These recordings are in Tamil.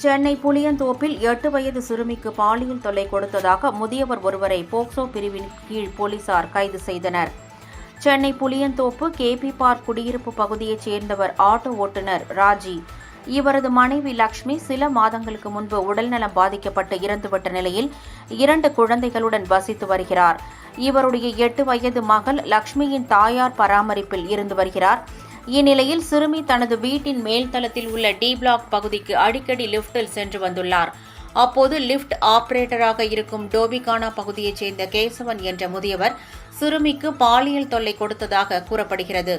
சென்னை புளியந்தோப்பில் 8 வயது சிறுமிக்கு பாலியல் தொல்லை கொடுத்ததாக முதியவர் ஒருவரை போக்சோ பிரிவின் கீழ் போலீசார் கைது செய்தனர். சென்னை புளியந்தோப்பு கேபி பார்க் குடியிருப்பு பகுதியைச் சேர்ந்தவர் ஆட்டோ ஓட்டுநர் ராஜி. இவரது மனைவி லட்சுமி சில மாதங்களுக்கு முன்பு உடல்நலம் பாதிக்கப்பட்டு இறந்துவிட்ட நிலையில் 2 குழந்தைகளுடன் வசித்து வருகிறார். இவருடைய 8 வயது மகள் லட்சுமியின் தாயார் பராமரிப்பில் இருந்து வருகிறார். இந்நிலையில் சிறுமி தனது வீட்டின் மேல்தளத்தில் உள்ள டி பிளாக் பகுதிக்கு அடிக்கடி லிப்டில் சென்று வந்துள்ளார். அப்போது லிப்ட் ஆபரேட்டராக இருக்கும் டோபிகானா பகுதியைச் சேர்ந்த கேசவன் என்ற முதியவர் சிறுமிக்கு பாலியல் தொல்லை கொடுத்ததாக கூறப்படுகிறது.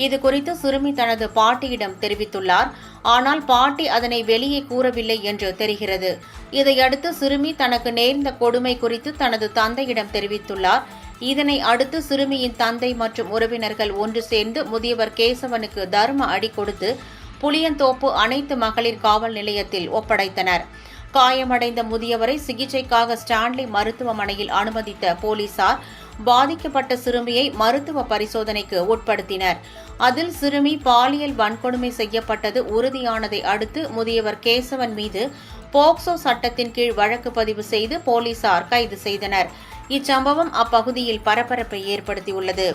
இதுகுறித்து சிறுமி தனது பாட்டியிடம் தெரிவித்துள்ளார். ஆனால் பாட்டி அதனை வெளியே கூறவில்லை என்று தெரிகிறது. இதையடுத்து சிறுமி தனக்கு நேர்ந்த கொடுமை குறித்து தனது தந்தையிடம் தெரிவித்துள்ளார். இதனை அடுத்து சிறுமியின் தந்தை மற்றும் உறவினர்கள் ஒன்று சேர்ந்து முதியவர் கேசவனுக்கு தர்ம அடி கொடுத்து புளியந்தோப்பு அனைத்து மகளிர் காவல் நிலையத்தில் ஒப்படைத்தனர். காயமடைந்த முதியவரை சிகிச்சைக்காக ஸ்டான்லி மருத்துவமனையில் அனுமதித்த போலீசார் பாதிக்கப்பட்ட சிறுமியை மருத்துவ பரிசோதனைக்கு உட்படுத்தினர். அதில் சிறுமி பாலியல் வன்கொடுமை செய்யப்பட்டது உறுதியானதை அடுத்து முதியவர் கேசவன் மீது போக்சோ சட்டத்தின் கீழ் வழக்கு பதிவு செய்து போலீசார் கைது செய்தனர். இச்சம்பவம் அப்பகுதியில் பரபரப்பை ஏற்படுத்தியுள்ளது.